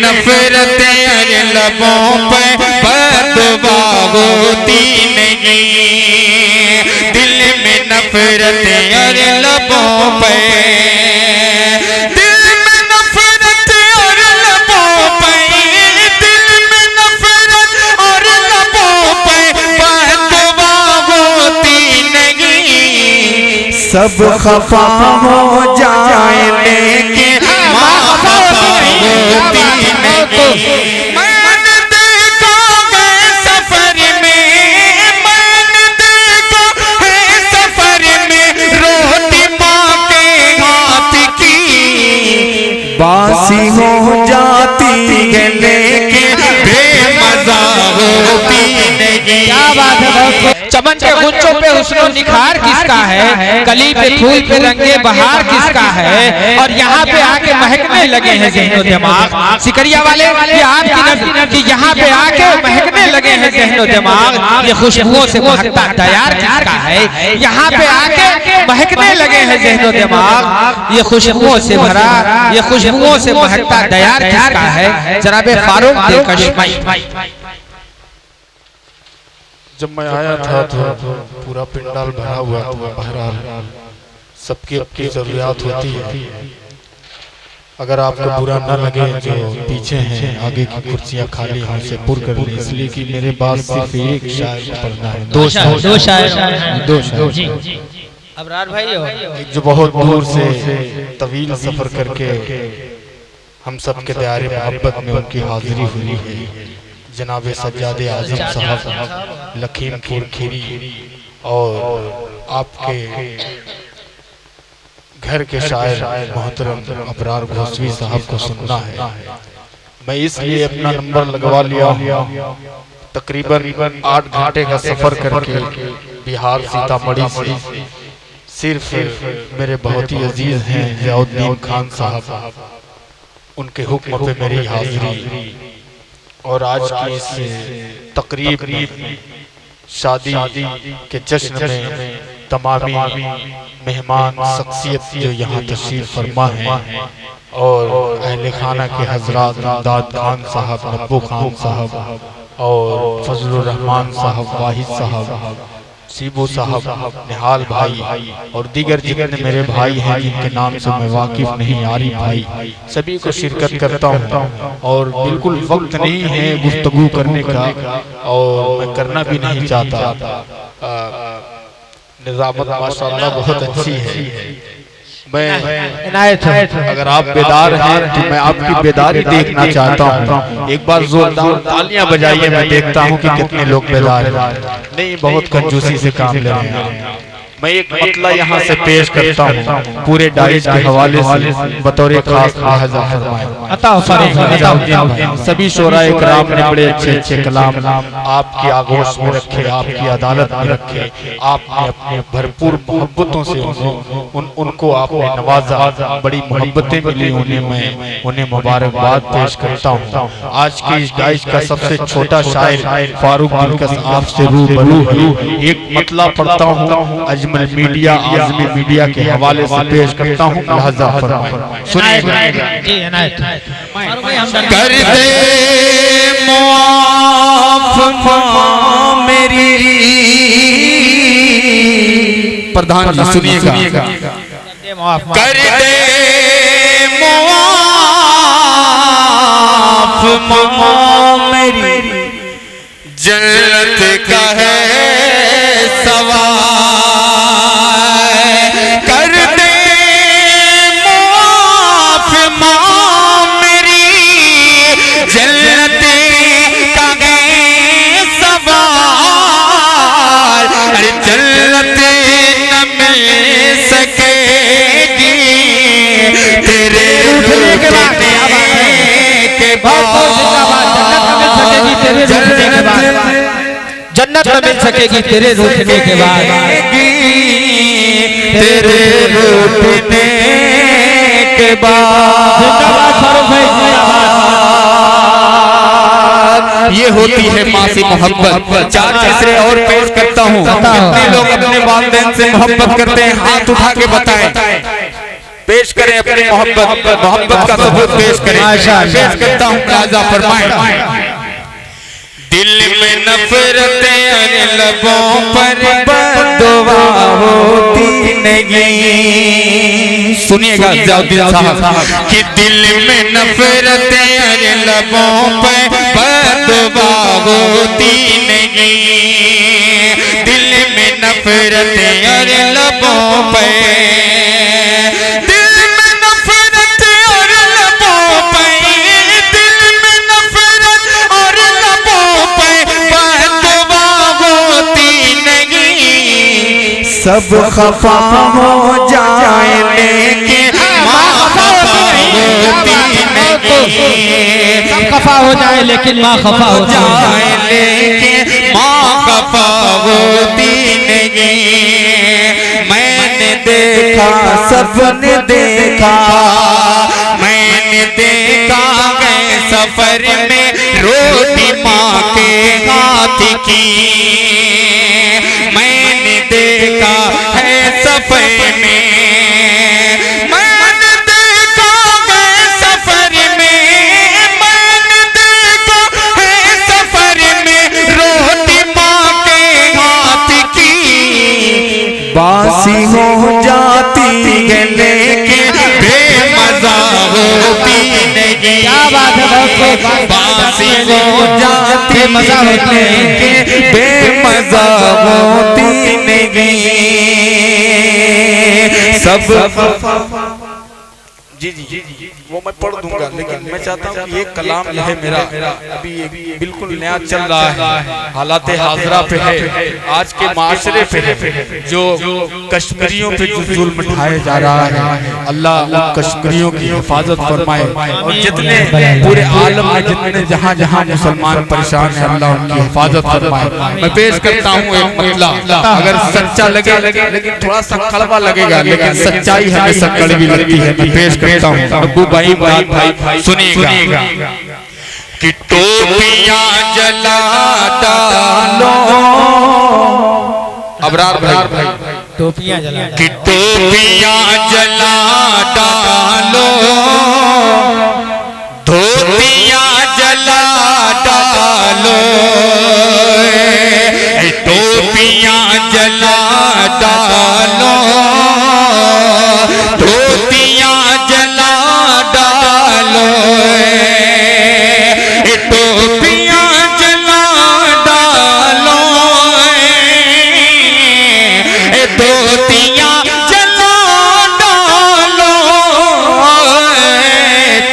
नफरत और लबों पे बददुआ होती नहीं, दिल में नफरत और लबों पे, दिल में नफरत और लबों पे, दिल में नफरत और लबों पे बददुआ होती नहीं। सब खफा हो जाए लेकिन माँ खफा होती नहीं। मैंने देखा है सफर में, मैंने देखा है सफर में रोटी माँ के हाथ की बासी हो जाती है लेकिन बेमज़ा होती नहीं। क्या बात है। चमन के गुच्छों पे हुस्नो निखार किसका है, कली पे फूल पे रंगे बहार किसका है, और यहाँ पे आके महकने लगे हैं ज़हनो दिमाग। सिकरिया वाले ये आपकी यहाँ पे आके महकने लगे हैं ज़हनो दिमाग। ये खुशबुओं से महकता तैयार किसका है, यहाँ पे आके महकने लगे हैं ज़हनो दिमाग। ये खुशबुओं से भरा, ये खुशबुओं से महकता तैयार किसका है, जनाबे फारूक दिलकश। जब मैं आया था तो पूरा पंडाल भरा हुआ था। बहरहाल सबकी अपनी जरूरियात होती है। अगर आपको बुरा न लगे जो पीछे हैं, आगे की कुर्सियां खाली हैं, उसे पुर कर लें, इसलिए कि मेरे पास सिर्फ एक शायर पढ़ना है। दो शायर अबरार भाई हो, जो बहुत दूर से तवील सफर करके हम सब के दायरे मोहब्बत में उनकी हाजिरी हुई है। जनाबे सज्जादे आजम साहब लखीमपुर खीरी और आपके घर के शायर मोहतरम अबरार घोसवी साहब को सुनना है। मैं इसलिए अपना नंबर लगवा लिया। तकरीबन 8 घंटे का सफर करके बिहार सीतामढ़ी से सिर्फ मेरे बहुत ही अजीज हैं ज़ियाउद्दीन खान साहब, उनके हुक्म पे मेरी हाजिरी और आज की इस तकरीब शादी के जश्न में तमामी मेहमान शख्सियत जो यहाँ तशरीफ फरमा हैं और अहले खाना के हजरात दाद खान साहब, नब्बू खान साहब और फजलुर रहमान साहब, वाहिद साहब, सीबू साहब, निहाल भाई और दीगर जितने मेरे भाई हैं जिनके नाम से मैं वाकिफ नहीं, आरिफ भाई, सभी को शिरकत करता हूँ। और बिल्कुल वक्त नहीं है गुफ्तगू करने का और मैं करना भी नहीं चाहता। निज़ामत माशाअल्लाह बहुत अच्छी है। मैं अगर आप बेदार हैं तो मैं आपकी बेदारी देखना चाहता हूँ। एक बार जोरदार तालियां बजाइए, मैं देखता हूँ कि कितने लोग बेदार हैं। नहीं, बहुत कंजूसी से काम ले रहे हैं। मैं एक मतला यहाँ से पेश करता हूँ पूरे डाइज के हवाले से बतौर खास लिहाजा फरमाएं। सभी शोराए किराम ने बड़े अच्छे अच्छे कलाम आपकी आगोश में रखे, आपकी अदालत में रखे। आपने अपने भरपूर मोहब्बतों से उनको आपने नवाजा, बड़ी मोहब्बतें मिली उन्हें। मैं उन्हें मुबारकबाद पेश करता हूँ। आज की इस डाइज का सबसे छोटा शायर फारूक दिलकश आपसे रूबरू है। एक मतला पढ़ता हूँ अजमल मीडिया, आज़मी मीडिया के हवाले से पेश करता हूँ, लिहाजा फरमाएं। सुनिए। कर दे मुआफ़ मेरी, प्रधान जी सुनिएगा। कर दे मुआफ़ मेरी, जन्नत का है सवाल। कर दे मुआफ़ मेरी, जन्नत का है सवाल। अरे जन्नत न मिल सकेगी तेरे रूठने के बाद, जन्नत न मिल सकेगी तेरे रूठने के बाद, तेरे रूठने के बाद। ये होती है माँ से मोहब्बत। 4 तीसरे और पेश करता हूँ। कितने लोग अपने वालिदैन से मोहब्बत करते हैं, हाथ उठा के बताएं। पेश करें अपनी मोहब्बत का सबूत पेश करें। पेश करता हूँ राजा फरमाए। दिल में नफरतें अरे लबों पर बददुआ होती नहीं। सुनिएगा ज़ियाउद्दीन साहब कि दिल में नफरतें अरे लबों पर बददुआ होती नहीं। दिल में नफरतें अरे लबों पर सब खफा हो जाए लेकिन माँ खफा होती नहीं। सब खफा हो जाए लेकिन माँ खफा हो जाए लेकिन माँ खफा होती नहीं। मैंने देखा सबने देखा, मैंने देखा गए सफर में रोटी माँ के हाथ की। मैंने देखा है सफर में, मैंने देखा है सफर में, मैंने देखा है सफर में रोटी माँ के हाथ की। बासी हो जाती है लेकिन बेमज़ा होती नहीं। क्या बात है, बासी हो जाती मज़ा होती लेकिन बेमज़ा होती नहीं। सब जी जी जी जी वो मैं पढ़ दूंगा, लेकिन मैं चाहता हूँ कि ये कलाम जो है मेरा अभी बिल्कुल नया चल रहा है, हालात हाजरा पे है, आज के माशरे पे है, जो कश्मीरियों पे जो जुल्म ढाया जा रहा है। अल्लाह कश्मीरियों की हिफाजत फरमाए और जितने पूरे आलम में जितने जहाँ जहाँ मुसलमान परेशान है अल्लाह उनकी हिफाजत फरमाए। मैं पेश करता हूँ एक मतला, अगर सच्चा लगे लेकिन थोड़ा सा कड़वा लगेगा, लेकिन सच्चाई हमेशा कड़वी लगती है। मैं पेश करता हूँ अब्बू भाई भाई सुनिएगा कि टोपियां जला डालो, अबरार भाई टोपियां जला कि टोपियां जला डालो, धोतियां जला डालो, टोपियां जला डालो, धोतियां जला डालो, टोपियां जला डालो, धोतियां जला डालो,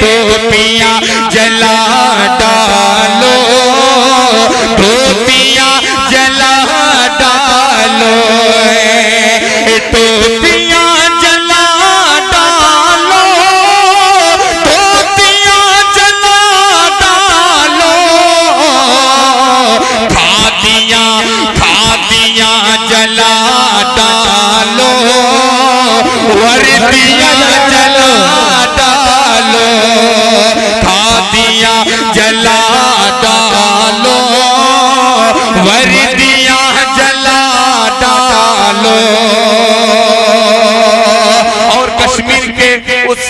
टोपियां जला डालो, धोतियां जला डालो, टोपियां जला डालो, धोतियां जला डालो, खादियां जला डालो, वर्दियां जला डालो, खादियां जला डालो, वर्दियां जला डालो। और कश्मीर के उस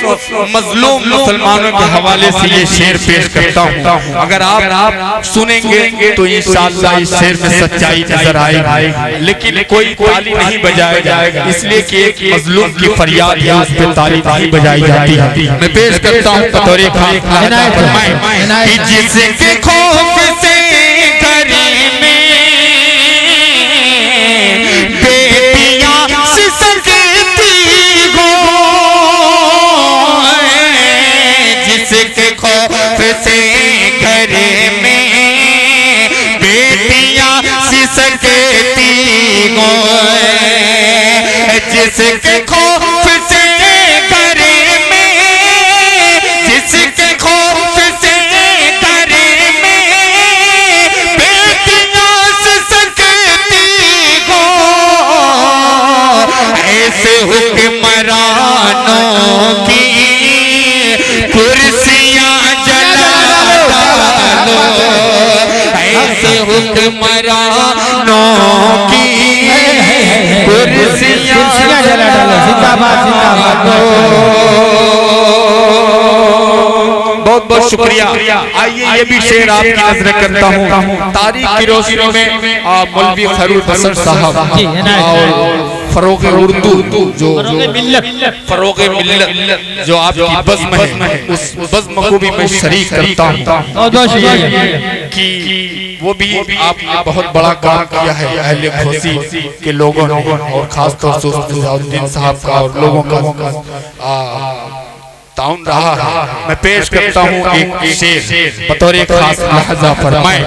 मजलूम मुसलमानों के हवाले से ये शेर पेश करता हूँ, अगर आप सुनेंगे तो इंशाअल्लाह इस शेर में सच्चाई नजर आएगी, लेकिन कोई ताली नहीं बजाया जाएगा, इसलिए कि एक मजलूम की फरियाद है, उस पे ताली नहीं बजाई जाती है। मैं पेश करता हूँ बतौर खान कि जिसके खौफ से घर में बेटियां सिसकती हो, जिसके खौफ से घर में बेटियां सिसकती हो, जिसके खौफ से घर में, जिसके खौफ से घर में बेटियां सिसकती हो, ऐसे हुक्मरानों की कुर्सियां जला डालो, ऐसे हुक्मरानों की कुर्सियां जला डालो। जिंदाबाद बहुत बहुत शुक्रिया। आइए ये भी शेर आपकी नजर करता हूँ। तारीख की रोशनी में मौलवी खैरुल बसर साहब और फरोगे उर्दू जो फरोगे मिल्लत जो आपकी बज़्म है, उस बज़्म को भी मैं शरीक करता हूँ कि वो भी आपने बहुत बड़ा काम किया है अहले घोसी के लोगों ने, और खास तौर से ज़ियाउद्दीन साहब का और लोगों का ताउन रहा है। मैं पेश करता हूँ एक शेर बतौर एक खास लहजा फरमाए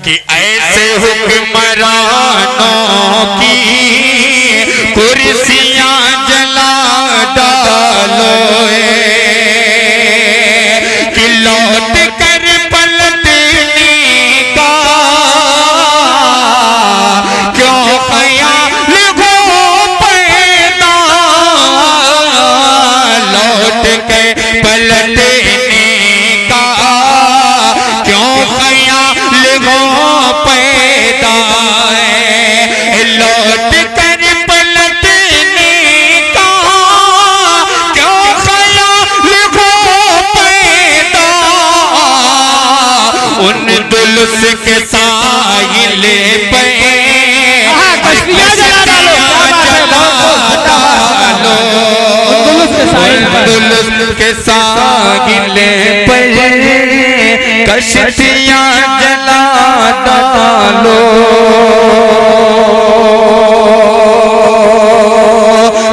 कि ऐसे हुक्मरानों की कुर्सियां जला डालो कि लौट कर पलटने का क्यों ख्याल हो पैदा, लौट के पलटने का क्यों ख्याल हो पैदा, लौट कर पलटने का क्यों ख्याल हो पैदा, उन दुल्स के साहिल पे के सागिले पर कश्तियां जला डालो।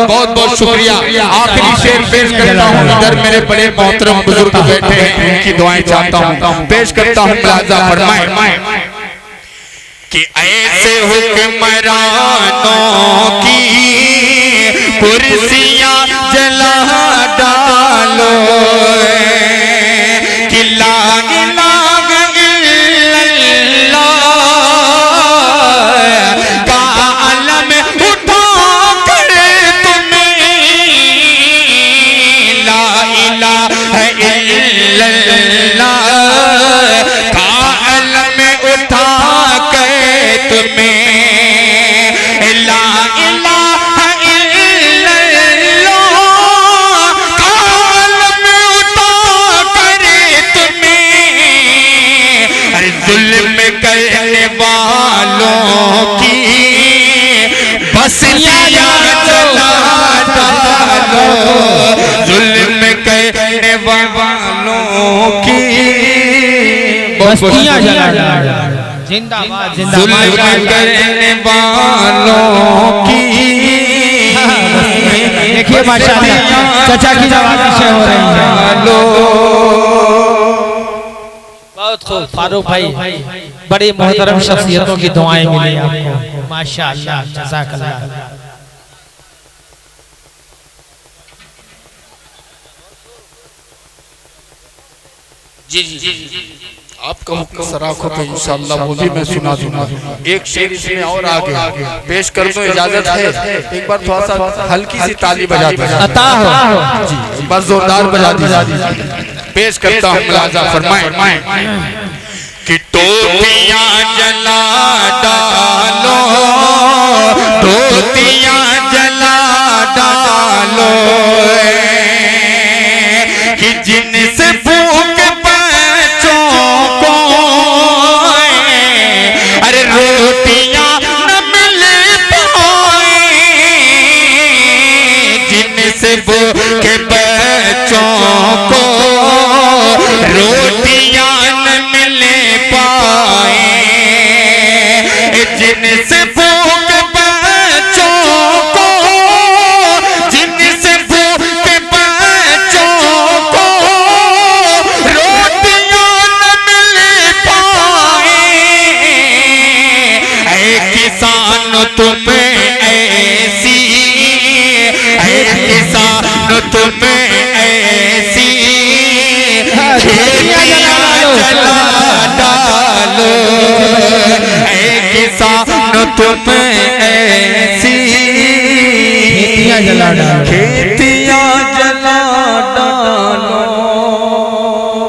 बहुत बहुत शुक्रिया। आखिरी शेर पेश करता हूँ। इधर मेरे बड़े मोहतरम बुजुर्ग बैठे हैं, उनकी दुआएं चाहता हूँ। पेश करता हूँ मुलाजा फरमाए कि ऐसे हुक्मरानों की कुर्सियां जला डालो कि ला इलाहा इल्लल्लाह का अलम उठा कर तुम्हें, ला इलाहा इल्लल्लाह का अलम उठा कर तुम्हें, ला इलाहा इल्लल्लाह का अलम उठा कर तुम्हें, अरे जुल्म करने वालों की बस्तियां जला डालो, जुल्म करने वालों की बस्तियां जला डालो। जिंदाबाद जिंदाबाद करने वालों की। देखिए माशाअल्लाह चाचा की नवाज़िशें हो रही हैं। बहुत खूब फारूक भाई, बड़ी मोहतरम शख्सियतों की दुआएं मिली आपको माशाअल्लाह, जज़ाकल्लाह। जी जी जी आपका हुक्म सराखों पे इंशाअल्लाह वो भी मैं सुना दूंगा। एक शेर इसमें और आगे पेश कर दो, इजाजत है? एक बार थोड़ा सा हल्की सी ताली बजा दीजिए, अता हो जी बस जोरदार बजा दीजिए। पेश करता हूँ मुलाजा फरमाए कि टोपियां जला डालो, टोपियां जला डालो कि जिनसे भूख रोटियां न मिल पाए, जिनसे भूखे बच्चों को रोटियां न मिल पाए, जिनसे भूखे बच्चों को, जिनसे भूखे बच्चों को रोटियां न मिल पाए, किसान तुम्हें ऐसी, किसान तुम्हें ऐसी खेतियां जला डालो, किसान तुम्हें ऐसी खेतियां जला डालो, खेतियां जला डालो।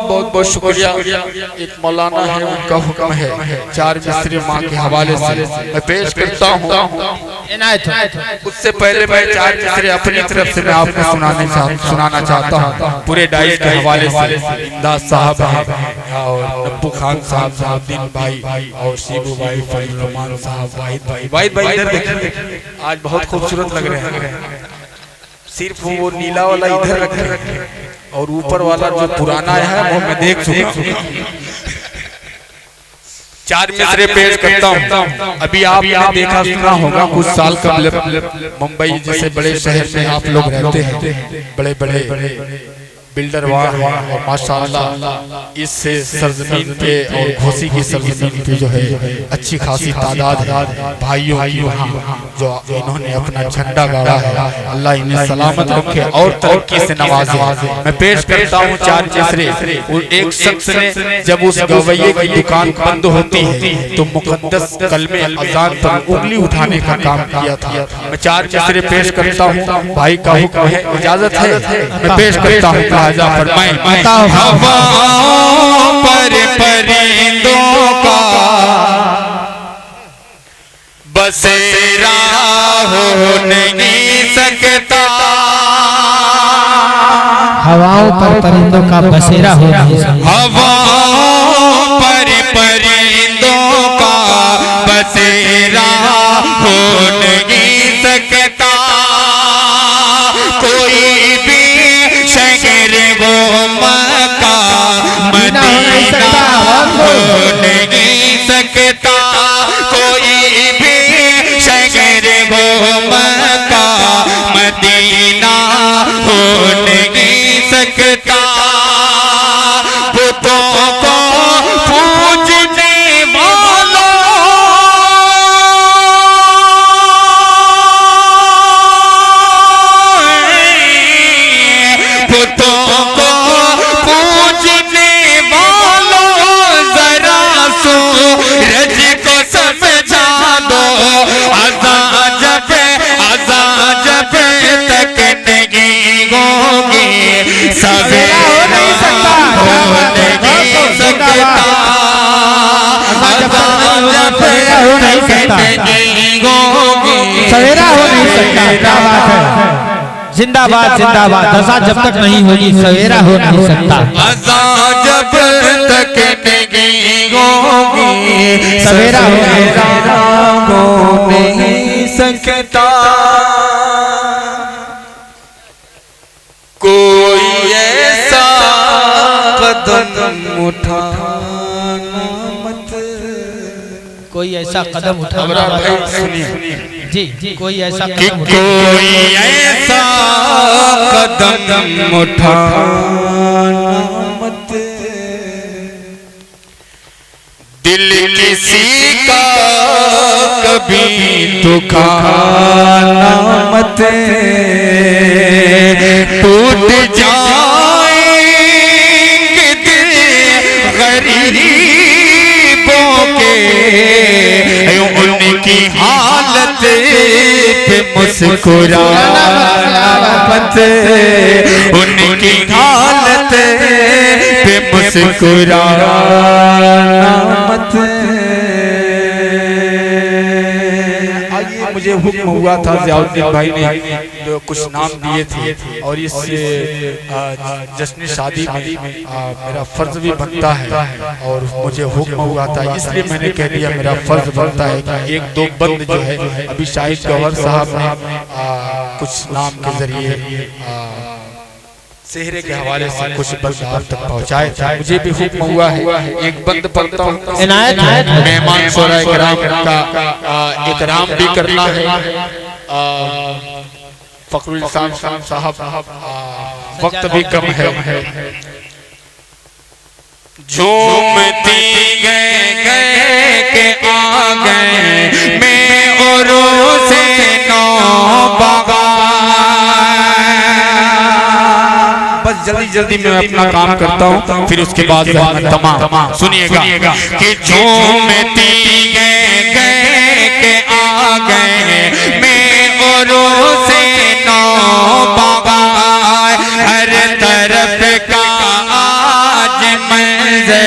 बहुत बहुत बहुत शुक्रिया। एक मौलाना है, उनका हुक्म है चार मिसरे माँ के हवाले से मैं पेश करता हूँ। उससे पहले मैं चार मिसरे अपनी तरफ से मैं आपको सुनाना चाहता हूँ पूरे डाइस के हवाले से। इमदाद साहब हैं और नब्बू खान साहब, साहबुद्दीन भाई और शिबू भाई, फरीद रहमान साहब, वाहिद भाई इधर देखिए, आज बहुत खूबसूरत लग रहे हैं। सिर्फ वो नीला वाला इधर रखे और ऊपर वाला जो पुराना है वो मैं देख चुका हूँ। चार मिसरे पेश करता हूँ। अभी आपने देखा सुना होगा कुछ साल कबल मुंबई जैसे बड़े शहर में आप लोग रहते हैं, बड़े बड़े बिल्डर वहाँ और माशाअल्लाह इस सरजमीन पे और घोसी की सरजमीन पे जो है अच्छी खासी तादाद भाइयों की वहाँ जो इन्होंने अपना झंडा गाड़ा है। अल्लाह इन्हें सलामत रखे और तरक्की से नवाजे। मैं पेश करता हूँ चार मिसरे। एक शख्स ने जब उस गवैये की दुकान बंद होती है तो मुकद्दस कलमे अज़ान पर उंगली उठाने का काम किया था। मैं चार मिसरे पेश करता हूँ, भाई का हुक्म है, इजाजत है, मैं पेश करता हूँ। हवाओं पर परिंदों का बसेरा हो नहीं सकता, हवाओं पर परिंदों का बसेरा हो नहीं सकता, हवाओं पर परिंदों का बसेरा हो नहीं सकता, कोई भी शहर वो मक्का मदीना हो नहीं सकता, कोई भी शहर वो मक्का मदीना हो नहीं सकता, बुतों को पूजने वालों सवेरा हो नहीं सकता, सवेरा हो नहीं सकता। क्या बात है, जिंदाबाद जिंदाबाद। दशा जब तक नहीं होगी सवेरा हो नहीं सकता, जब तक नहीं होगी सवेरा हो नहीं सकता, कोई ऐसा कदम उठाना मत, कोई ऐसा कदम उठाना जी जी, कोई ऐसा कदम कोई ऐसा कदम उठाना मत, दिल किसी का कभी दुखाना मत, टूट जाएंगे दिल गरीबों के, उनकी हालत पे मुस्कुराना मत, उनकी हालत पे मुस्कुराना मत। मुझे हुक्म हुआ था ज़ियाउद्दीन भाई ने जो कुछ नाम दिए थे और इस जश्न शादी में मेरा फर्ज भी बनता है और मुझे हुक्म हुआ था, इसलिए मैंने कह दिया मेरा फर्ज बनता है कि एक दो बंद जो है अभी शाहिद गौहर साहब ने कुछ नाम के जरिए सेहरे के हवाले से कुछ बंद आप तक पहुँचाए। मुझे भी हुक्म हुआ है एक बंद पढ़ता हूँ। मेहमान शोरा इकराम का इकराम भी करना है। फखरुल इस्लाम साहब वक्त भी कम है। झूमती गए के आ गए मैं और से नौ बगा, बस जल्दी जल्दी मैं अपना काम करता हूँ, फिर उसके बाद तमाम सुनिएगा कि झूमती गए के आ गए मैं और से नौ बगा, हर तरफ का आज मैं से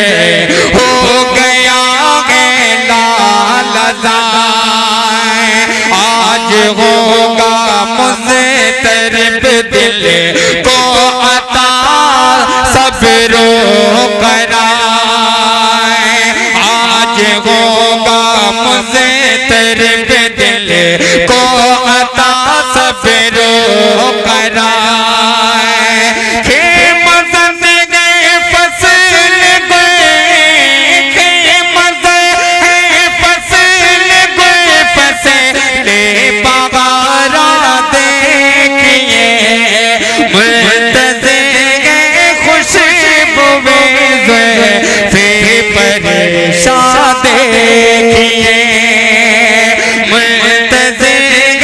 हो गया है लालज़ाए। आज होगा मुज़तरब दिल को अता सब्रो कराए। आज होगा मुज़तरब दिल को अता सब्रो कराए। खेमज़द गए फसल गए, खेमज़द फसल गए फसले बगारा देखिए। मुंतज़िर खुशबुए ज़ुल्फ़े परेशान देखिए। मुंतज़िर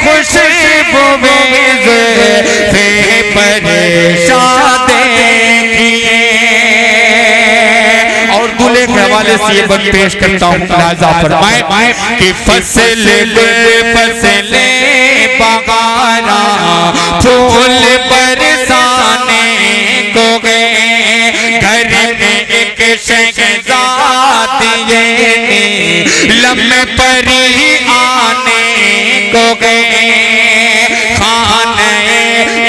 खुशबुए ज़ुल्फ़े परेशान देखिए। और दूल्हे के हवाले से ये बन पेश करता हूँ, मुलाज़ा फरमाए कि फसल फसले बगारा फूल बरसाने को गए। घर में एक शहज़ादी लम्हे परी आने को गए। खाने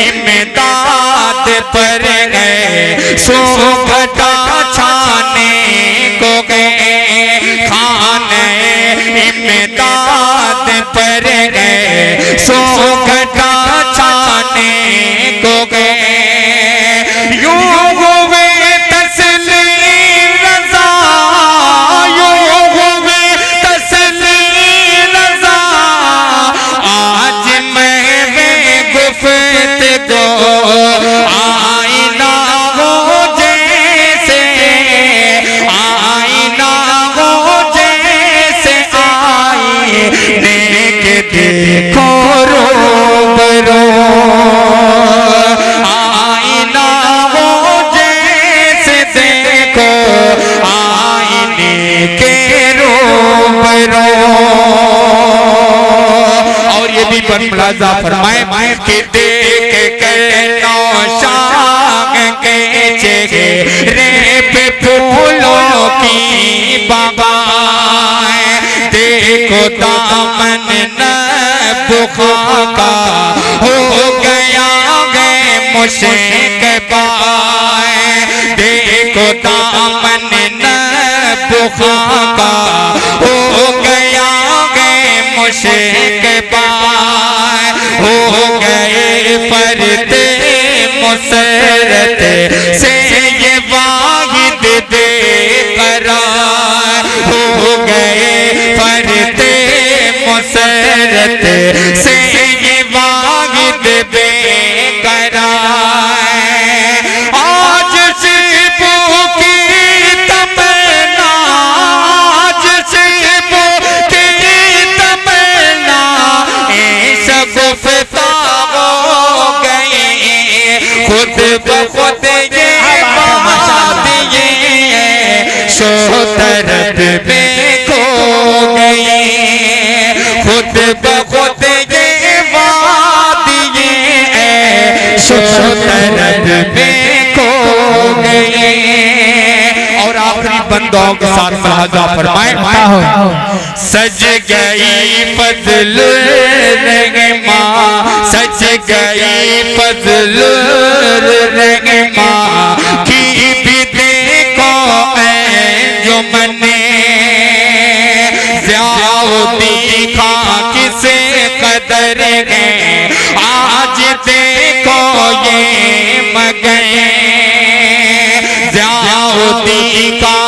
इमदाद पर गए, सो घटा छाने को गए। खाने इमदाद पर गए, सो घटा छाने को गए। यूं हुए तस्लीम रज़ा, यूं हुए तस्लीम रज़ा। आज महवे गुफ्तगू आईना हो जैसे, आईना हो जैसे आईने के देखो रूबरू। आईना हो जैसे देखो आईने के रूबरू। और ये भी पर मुलाज़ा फरमाए कि देख कर नौशाग के चेहरे पे फूलों की बगाए। देखो दामन नबुखा का हो गया है मुशक़बाए। देखो दामन नबुखा का हो गया है मुशक़बाए। हो गए फरते मुसरत से ये वाहिद बेकरार। हो गए फरते मुसरत से ये वाहिद बेकरार। आज शिबों की तमन्ना, आज शिबों की तमन्ना शगुफ्ता हो गई। खुद ब खुद ये बात ये शोहरत में खो गई। खुद ब खुद ये बात ये शोहरत में खो गई। और आखिरी बंदों के साथ मुलाज़ा फरमाए। सज गई फज़ल रहमा, सज गई फज़ल रहमा की भी देखो जो मने। ज़ियाउद्दीन खां किसे कदर है, आज देखो ये मगए। ज़ियाउद्दीन खां